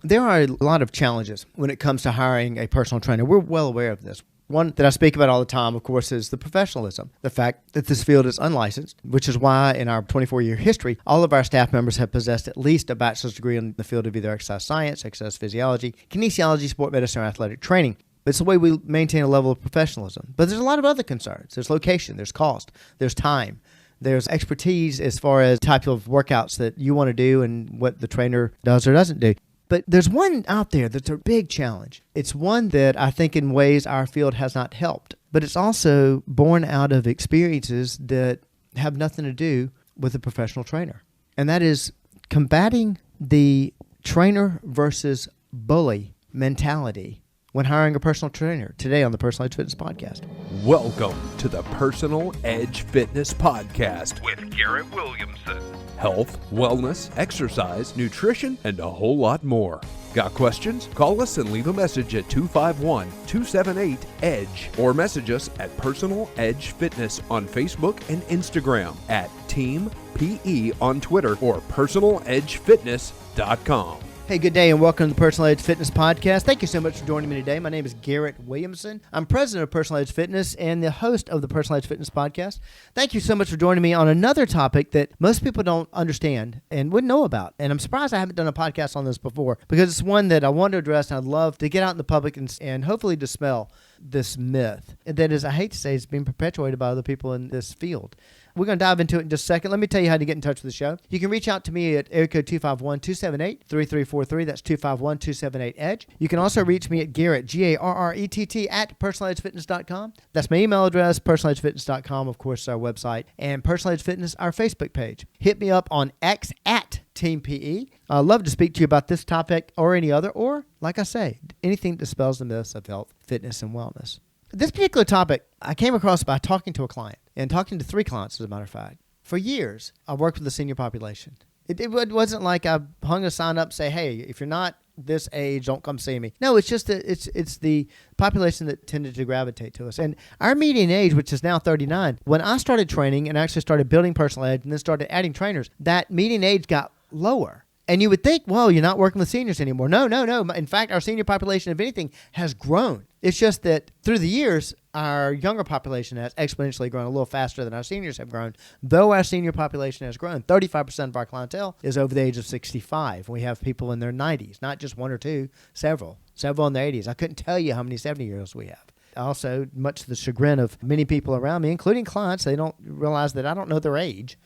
There are a lot of challenges when it comes to hiring a personal trainer. We're well aware of this. One that I speak about all the time, of course, is the professionalism. The fact that this field is unlicensed, which is why in our 24-year history, all of our staff members have possessed at least a bachelor's degree in the field of either exercise science, exercise physiology, kinesiology, sport medicine, or athletic training. It's the way we maintain a level of professionalism. But there's a lot of other concerns. There's location, there's cost, there's time. There's expertise as far as type of workouts that you want to do and what the trainer does or doesn't do. But there's one out there that's a big challenge. It's one that I think in ways our field has not helped, but it's also born out of experiences that have nothing to do with a professional trainer. And that is combating the trainer versus bully mentality when hiring a personal trainer today on the Personal Edge Fitness Podcast. Welcome to the Personal Edge Fitness Podcast with Garrett Williamson. Health, wellness, exercise, nutrition, and a whole lot more. Got questions? Call us and leave a message at 251-278-EDGE or message us at Personal Edge Fitness on Facebook and Instagram, at Team PE on Twitter, or personaledgefitness.com. Hey, good day and welcome to the Personal Edge Fitness Podcast. Thank you so much for joining me today. My name is Garrett Williamson. I'm president of Personal Edge Fitness and the host of the Personal Edge Fitness Podcast. Thank you so much for joining me on another topic that most people don't understand and wouldn't know about. And I'm surprised I haven't done a podcast on this before because it's one that I want to address and I'd love to get out in the public and hopefully dispel this myth that is, I hate to say, it's being perpetuated by other people in this field. We're going to dive into it in just a second. Let me tell you how to get in touch with the show. You can reach out to me at area code 251-278-3343. That's 251-278-EDGE. You can also reach me at Garrett, Garrett, at personaledgefitness.com. That's my email address, personaledgefitness.com, of course, our website, and Personal Edge Fitness, our Facebook page. Hit me up on X at Team PE. I'd love to speak to you about this topic or any other, or, like I say, anything that dispels the myths of health, fitness, and wellness. This particular topic I came across by talking to a client, and talking to 3 clients, as a matter of fact. For years, I worked with the senior population. It wasn't like I hung a sign up, say, hey, if you're not this age, don't come see me. No, it's just that it's the population that tended to gravitate to us. And our median age, which is now 39, when I started training and actually started building Personal Edge and then started adding trainers, that median age got lower. And you would think, well, you're not working with seniors anymore. No. In fact, our senior population, if anything, has grown. It's just that through the years, our younger population has exponentially grown a little faster than our seniors have grown. Though our senior population has grown, 35% of our clientele is over the age of 65. We have people in their 90s, not just 1 or 2, several in their 80s. I couldn't tell you how many 70-year-olds we have. Also, much to the chagrin of many people around me, including clients, they don't realize that I don't know their age.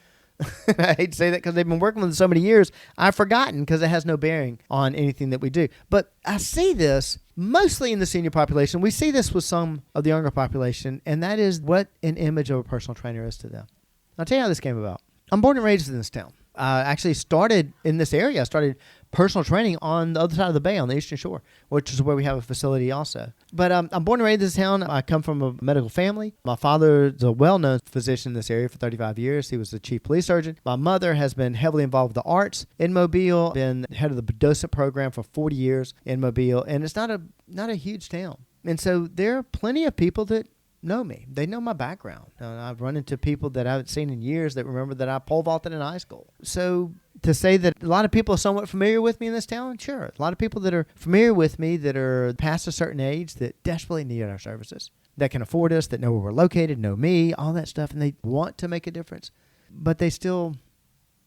I hate to say that because they've been working with them so many years, I've forgotten because it has no bearing on anything that we do. But I see this mostly in the senior population. We see this with some of the younger population, and that is what an image of a personal trainer is to them. I'll tell you how this came about. I'm born and raised in this town. I actually started in this area. I started personal training on the other side of the bay on the Eastern Shore, which is where we have a facility also. But I'm born and raised in this town. I come from a medical family. My father is a well-known physician in this area for 35 years. He was the chief police surgeon. My mother has been heavily involved with the arts in Mobile, been head of the docent program for 40 years in Mobile, and it's not a huge town. And so there are plenty of people that know me. They know my background. I've run into people that I haven't seen in years that remember that I pole vaulted in high school. So to say that a lot of people are somewhat familiar with me in this town, sure. A lot of people that are familiar with me that are past a certain age that desperately need our services, that can afford us, that know where we're located, know me, all that stuff, and they want to make a difference, but they still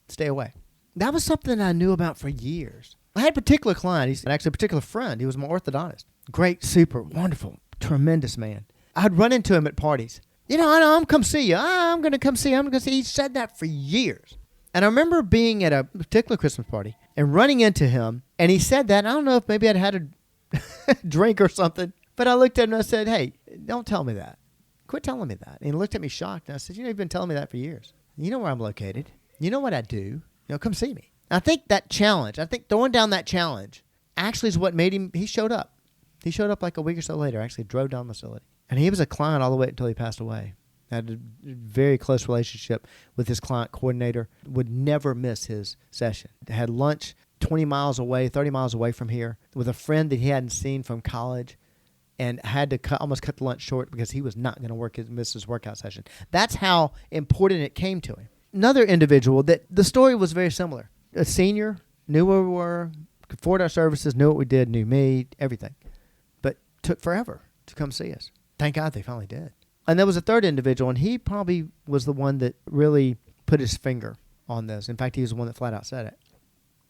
stay away. That was something I knew about for years. I had a particular client. He's actually a particular friend. He was my orthodontist. Great, super, wonderful, tremendous man. I'd run into him at parties. I'm going to come see you. I'm going to come see you. He said that for years. And I remember being at a particular Christmas party and running into him, and he said that. I don't know if maybe I'd had a drink or something, but I looked at him and I said, hey, don't tell me that. Quit telling me that. And he looked at me shocked, and I said, you've been telling me that for years. You know where I'm located. You know what I do. Come see me. I think that challenge, throwing down that challenge actually is what made him, he showed up. He showed up like a week or so later, actually drove down the facility. And he was a client all the way until he passed away. Had a very close relationship with his client coordinator, would never miss his session. Had lunch 20 miles away, 30 miles away from here with a friend that he hadn't seen from college and had to almost cut the lunch short because he was not going to miss his workout session. That's how important it came to him. Another individual that the story was very similar. A senior, knew where we were, could afford our services, knew what we did, knew me, everything. But took forever to come see us. Thank God they finally did. And there was a third individual, and he probably was the one that really put his finger on this. In fact, he was the one that flat out said it.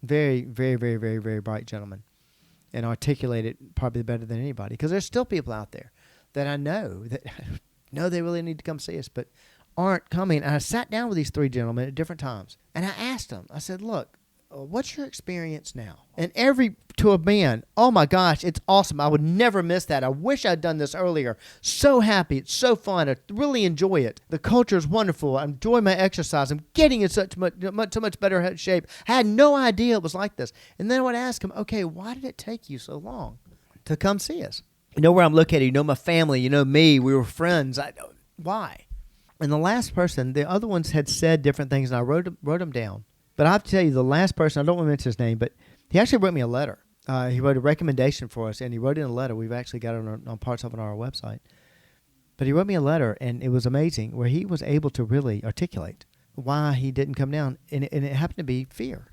Very, very, very, very, very bright gentleman, and articulated probably better than anybody. Because there's still people out there that I know that know they really need to come see us, but aren't coming. And I sat down with these three gentlemen at different times, and I asked them, I said, look, what's your experience now? And to a man, oh my gosh, it's awesome. I would never miss that. I wish I'd done this earlier. So happy. It's so fun. I really enjoy it. The culture is wonderful. I enjoy my exercise. I'm getting in so much better shape. I had no idea it was like this. And then I would ask him, okay, why did it take you so long to come see us? You know where I'm located. You know my family. You know me. We were friends. Why? And the last person, the other ones had said different things, and I wrote them down. But I have to tell you, the last person, I don't want to mention his name, but he actually wrote me a letter. He wrote a recommendation for us, and he wrote in a letter. We've actually got it on parts of it on our website. But he wrote me a letter, and it was amazing, where he was able to really articulate why he didn't come down, and it happened to be fear.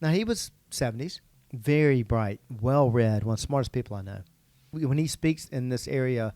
Now, he was 70s, very bright, well-read, one of the smartest people I know. When he speaks in this area,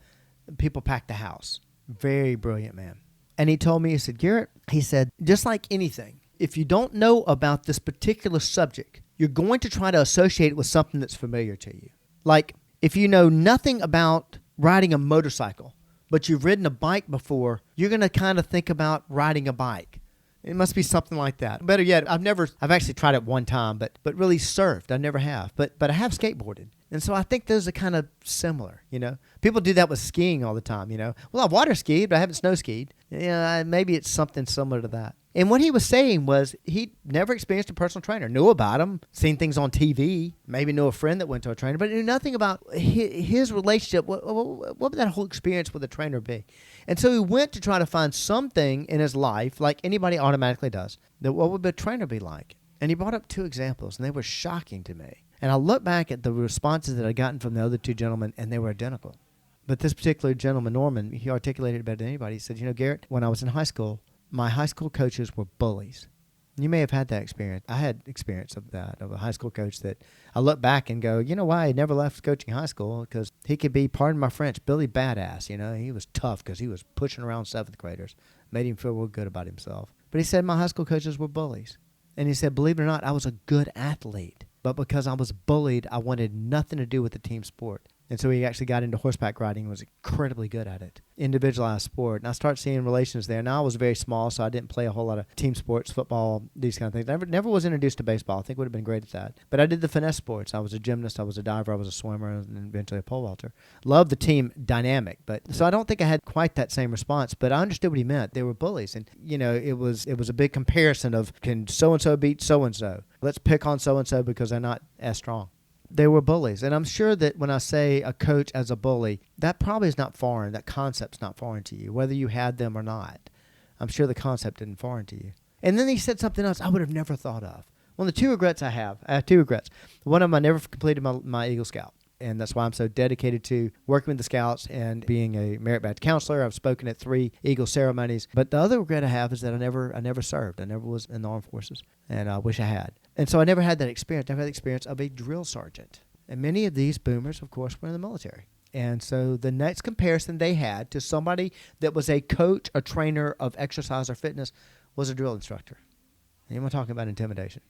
people pack the house. Very brilliant man. And he told me, he said, Garrett, he said, just like anything, if you don't know about this particular subject, you're going to try to associate it with something that's familiar to you. Like, if you know nothing about riding a motorcycle, but you've ridden a bike before, you're going to kind of think about riding a bike. It must be something like that. Better yet, I've actually tried it one time, but really surfed. I never have. But I have skateboarded. And so I think those are kind of similar, you know. People do that with skiing all the time, you know. Well, I've water skied, but I haven't snow skied. Yeah, maybe it's something similar to that. And what he was saying was he never experienced a personal trainer, knew about him, seen things on TV, maybe knew a friend that went to a trainer, but knew nothing about his relationship. What would that whole experience with a trainer be? And so he went to try to find something in his life, like anybody automatically does, that what would a trainer be like? And he brought up two examples, and they were shocking to me. And I look back at the responses that I'd gotten from the other two gentlemen, and they were identical. But this particular gentleman, Norman, he articulated it better than anybody. He said, you know, Garrett, when I was in high school, my high school coaches were bullies. You may have had that experience. I had experience of that, of a high school coach that I look back and go, you know why I never left coaching high school? Because he could be, pardon my French, Billy Badass. You know, he was tough because he was pushing around seventh graders, made him feel real good about himself. But he said my high school coaches were bullies. And he said, believe it or not, I was a good athlete. But because I was bullied, I wanted nothing to do with the team sport. And so he actually got into horseback riding and was incredibly good at it. Individualized sport. And I started seeing relations there. Now I was very small, so I didn't play a whole lot of team sports, football, these kind of things. I never was introduced to baseball. I think would have been great at that. But I did the finesse sports. I was a gymnast, I was a diver, I was a swimmer, and eventually a pole vaulter. Loved the team dynamic. So I don't think I had quite that same response, but I understood what he meant. They were bullies. And, you know, it was a big comparison of, can so-and-so beat so-and-so? Let's pick on so-and-so because they're not as strong. They were bullies. And I'm sure that when I say a coach as a bully, that probably is not foreign. That concept's not foreign to you, whether you had them or not. I'm sure the concept isn't foreign to you. And then he said something else I would have never thought of. One of the two regrets I have two regrets. One of them, I never completed my Eagle Scout. And that's why I'm so dedicated to working with the Scouts and being a merit badge counselor. I've spoken at 3 Eagle ceremonies. But the other regret I have is that I never served. I never was in the armed forces. And I wish I had. And so I never had that experience. I never had the experience of a drill sergeant. And many of these boomers, of course, were in the military. And so the next comparison they had to somebody that was a coach, a trainer of exercise or fitness was a drill instructor. And you want to talk about intimidation.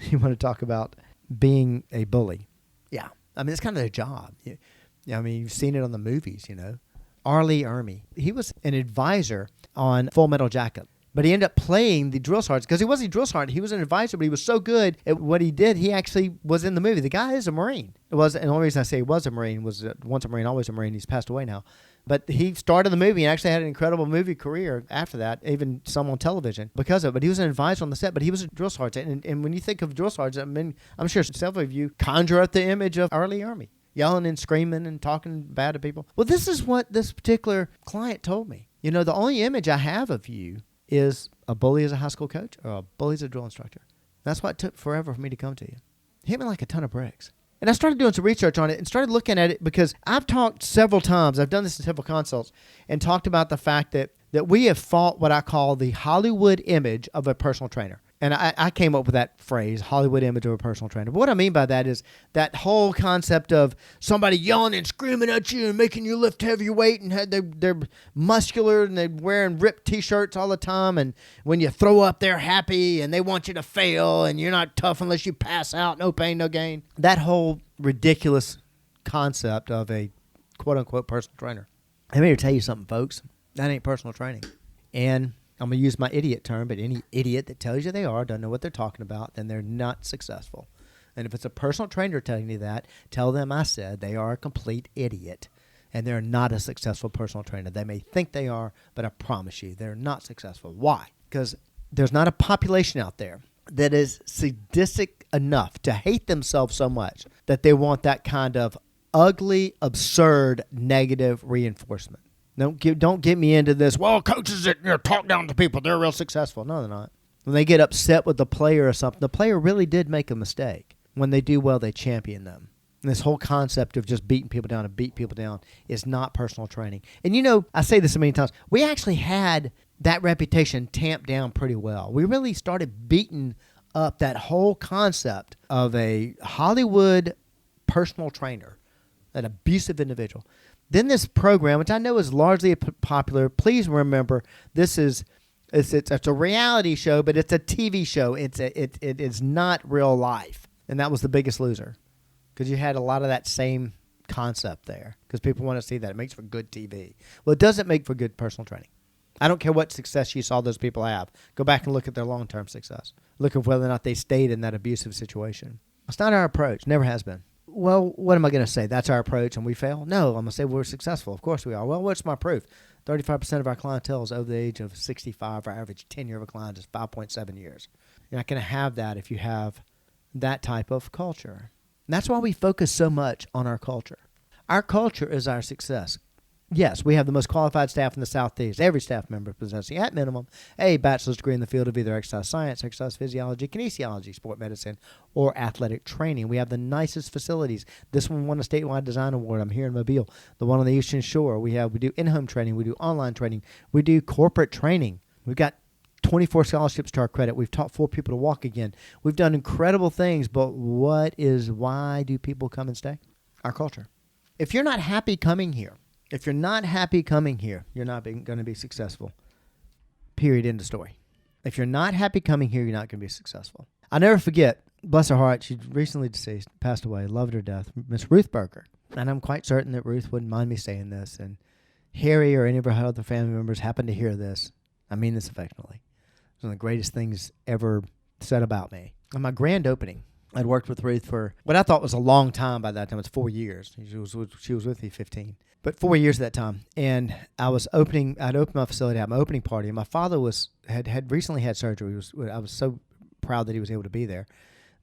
You want to talk about being a bully. Yeah. I mean, it's kind of their job. I mean, you've seen it on the movies, you know. Arlie Ermy. He was an advisor on Full Metal Jacket. But he ended up playing the drill sergeant because he wasn't a drill sergeant. He was an advisor, but he was so good at what he did, he actually was in the movie. The guy is a Marine. And the only reason I say he was a Marine was once a Marine, always a Marine. He's passed away now. But he started the movie and actually had an incredible movie career after that, even some on television because of it. But he was an advisor on the set, but he was a drill sergeant. And when you think of drill sergeant, I mean, I'm sure several of you conjure up the image of Arlie Ermy, yelling and screaming and talking bad to people. Well, this is what this particular client told me. You know, the only image I have of you is a bully as a high school coach or a bully as a drill instructor. That's why it took forever for me to come to you. It hit me like a ton of bricks. And I started doing some research on it and started looking at it because I've talked several times, I've done this in several consults, and talked about the fact that we have fought what I call the Hollywood image of a personal trainer. And I came up with that phrase, Hollywood image of a personal trainer. But what I mean by that is that whole concept of somebody yelling and screaming at you and making you lift heavier weight, and they're muscular and they're wearing ripped T-shirts all the time. And when you throw up, they're happy and they want you to fail, and you're not tough unless you pass out, no pain, no gain. That whole ridiculous concept of a quote-unquote personal trainer. I'm here to tell you something, folks. That ain't personal training. And I'm going to use my idiot term, but any idiot that tells you they are, doesn't know what they're talking about, then they're not successful. And if it's a personal trainer telling you that, tell them I said they are a complete idiot, and they're not a successful personal trainer. They may think they are, but I promise you, they're not successful. Why? Because there's not a population out there that is sadistic enough to hate themselves so much that they want that kind of ugly, absurd, negative reinforcement. Don't get me into this. Well, coaches that talk down to people, they're real successful. No, they're not. When they get upset with the player or something, the player really did make a mistake. When they do well, they champion them. And this whole concept of just beating people down and beat people down is not personal training. And I say this so many times, we actually had that reputation tamped down pretty well. We really started beating up that whole concept of a Hollywood personal trainer, an abusive individual. Then this program, which I know is largely popular, please remember it's a reality show, but it's a TV show. It is not real life, and that was the biggest loser, because you had a lot of that same concept there. Because people want to see that it makes for good TV. Well, it doesn't make for good personal training. I don't care what success you saw those people have. Go back and look at their long-term success. Look at whether or not they stayed in that abusive situation. It's not our approach. Never has been. Well, what am I going to say? That's our approach and we fail? No, I'm going to say we're successful. Of course we are. Well, what's my proof? 35% of our clientele is over the age of 65. Our average tenure of a client is 5.7 years. You're not going to have that if you have that type of culture. And that's why we focus so much on our culture. Our culture is our success. Yes, we have the most qualified staff in the Southeast. Every staff member possessing, at minimum, a bachelor's degree in the field of either exercise science, exercise physiology, kinesiology, sport medicine, or athletic training. We have the nicest facilities. This one won a statewide design award. I'm here in Mobile. The one on the Eastern Shore. We do in-home training. We do online training. We do corporate training. We've got 24 scholarships to our credit. We've taught 4 people to walk again. We've done incredible things, but why do people come and stay? Our culture. If you're not happy coming here, you're not going to be successful. Period. End of story. If you're not happy coming here, you're not going to be successful. I'll never forget, bless her heart, she's recently deceased, passed away, loved her death, Miss Ruth Berger. And I'm quite certain that Ruth wouldn't mind me saying this. And Harry or any of her other family members happen to hear this. I mean this affectionately. It's one of the greatest things ever said about me. On my grand opening, I'd worked with Ruth for what I thought was a long time by that time. It's 4 years. She was with me 15. But 4 years at that time. And I'd opened my facility at my opening party. And my father had recently had surgery. I was so proud that he was able to be there.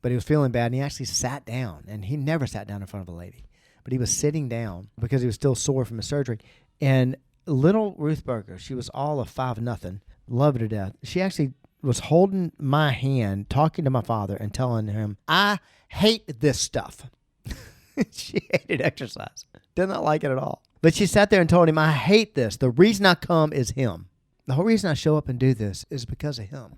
But he was feeling bad, and he actually sat down. And he never sat down in front of a lady. But he was sitting down because he was still sore from his surgery. And little Ruth Berger, she was all of 5-0, loved her to death. She actually was holding my hand, talking to my father, and telling him, I hate this stuff. She hated exercise. Did not like it at all. But she sat there and told him, I hate this. The reason I come is him. The whole reason I show up and do this is because of him.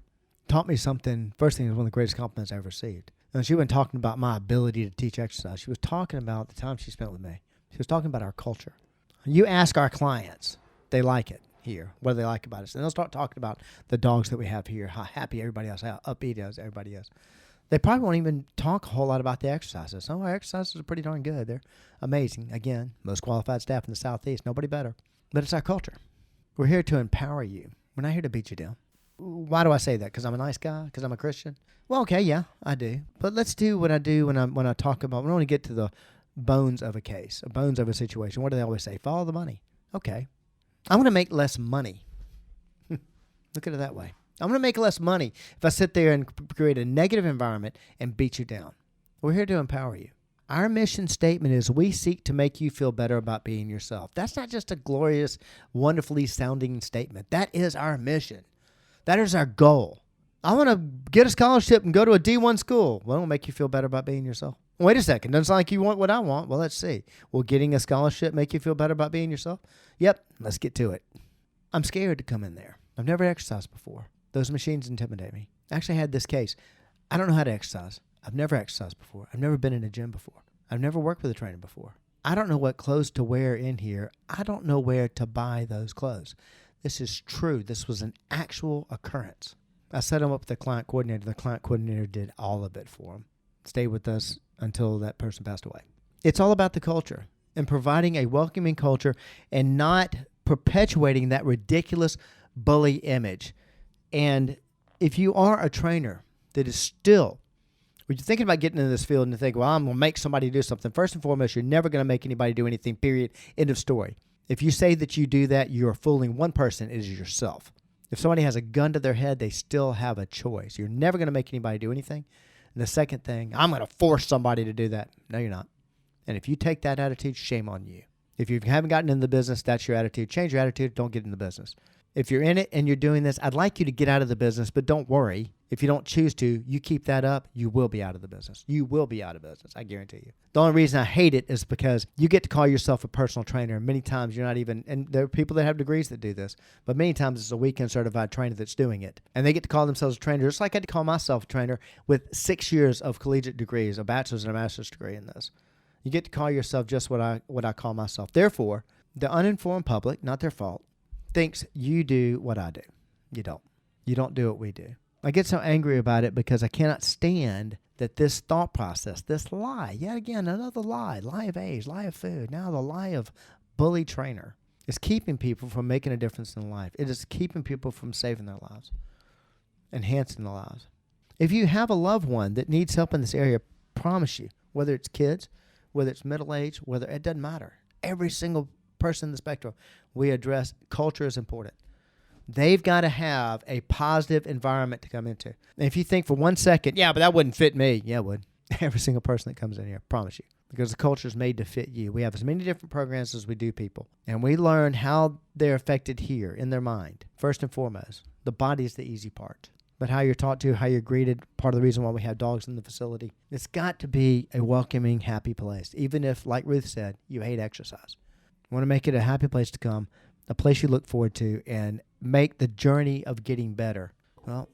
Taught me something. First thing, it was one of the greatest compliments I ever received. And she wasn't talking about my ability to teach exercise. She was talking about the time she spent with me. She was talking about our culture. You ask our clients, they like it here. What do they like about us? And they'll start talking about the dogs that we have here, how happy everybody else, how upbeat everybody is. They probably won't even talk a whole lot about the exercises. Oh, our exercises are pretty darn good. They're amazing. Again, most qualified staff in the Southeast. Nobody better. But it's our culture. We're here to empower you. We're not here to beat you down. Why do I say that? Because I'm a nice guy? Because I'm a Christian? Well, okay, yeah, I do. But let's do what I do when I talk about, we want to get to the bones of a case, bones of a situation. What do they always say? Follow the money. Okay. I'm going to make less money. Look at it that way. I'm going to make less money if I sit there and create a negative environment and beat you down. We're here to empower you. Our mission statement is we seek to make you feel better about being yourself. That's not just a glorious, wonderfully sounding statement. That is our mission. That is our goal. I want to get a scholarship and go to a D1 school. Well, it'll make you feel better about being yourself. Wait a second. Doesn't sound like you want what I want. Well, let's see. Will getting a scholarship make you feel better about being yourself? Yep. Let's get to it. I'm scared to come in there. I've never exercised before. Those machines intimidate me. I actually had this case. I don't know how to exercise. I've never exercised before. I've never been in a gym before. I've never worked with a trainer before. I don't know what clothes to wear in here. I don't know where to buy those clothes. This is true. This was an actual occurrence. I set him up with the client coordinator. The client coordinator did all of it for him. Stayed with us until that person passed away. It's all about the culture and providing a welcoming culture and not perpetuating that ridiculous bully image. And if you are a trainer that is still, when you're thinking about getting into this field and you think, well, I'm going to make somebody do something, first and foremost, you're never going to make anybody do anything, period, end of story. If you say that you do that, you're fooling one person, it is yourself. If somebody has a gun to their head, they still have a choice. You're never going to make anybody do anything. And the second thing, I'm going to force somebody to do that. No, you're not. And if you take that attitude, shame on you. If you haven't gotten in the business, that's your attitude. Change your attitude. Don't get in the business. If you're in it and you're doing this, I'd like you to get out of the business, but don't worry. If you don't choose to, you keep that up, you will be out of the business. You will be out of business, I guarantee you. The only reason I hate it is because you get to call yourself a personal trainer, and many times you're not even, and there are people that have degrees that do this, but many times it's a weekend certified trainer that's doing it. And they get to call themselves a trainer, just like I had to call myself a trainer with 6 years of collegiate degrees, a bachelor's and a master's degree in this. You get to call yourself just what I call myself. Therefore, the uninformed public, not their fault, thinks you do what I do. You don't. You don't do what we do. I get so angry about it because I cannot stand that this thought process, this lie, yet again, another lie of age, lie of food, now the lie of bully trainer, is keeping people from making a difference in life. It is keeping people from saving their lives, enhancing their lives. If you have a loved one that needs help in this area, I promise you, whether it's kids, whether it's middle age, whether it doesn't matter. Every single person in the spectrum, we address culture is important. They've got to have a positive environment to come into. And if you think for 1 second, yeah, but that wouldn't fit me. Yeah, it would. Every single person that comes in here, I promise you. Because the culture is made to fit you. We have as many different programs as we do people. And we learn how they're affected here in their mind. First and foremost, the body is the easy part. But how you're taught to, how you're greeted, part of the reason why we have dogs in the facility. It's got to be a welcoming, happy place. Even if, like Ruth said, you hate exercise. You want to make it a happy place to come, a place you look forward to, and make the journey of getting better. Well,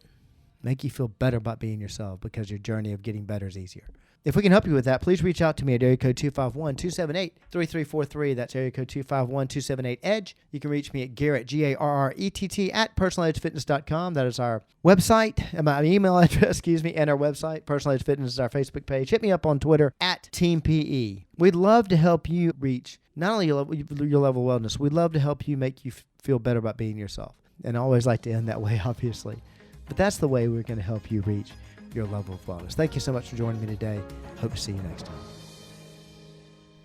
make you feel better about being yourself because your journey of getting better is easier. If we can help you with that, please reach out to me at area code 251-278-3343. That's area code 251-278-EDGE. You can reach me at Garrett, Garrett, at personaledgefitness.com. That is our website, my email address, and our website. Personal Edge Fitness is our Facebook page. Hit me up on Twitter at Team PE. We'd love to help you reach not only your level of wellness, we'd love to help you make you feel better about being yourself. And I always like to end that way, obviously. But that's the way we're going to help you reach your level of wellness. Thank you so much for joining me today. Hope to see you next time.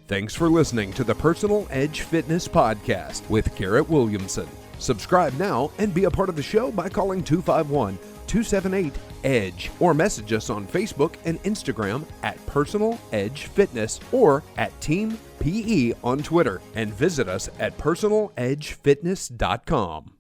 Thanks for listening to the Personal Edge Fitness Podcast with Garrett Williamson. Subscribe now and be a part of the show by calling 251-278-EDGE or message us on Facebook and Instagram at Personal Edge Fitness or at Team PE on Twitter, and visit us at personaledgefitness.com.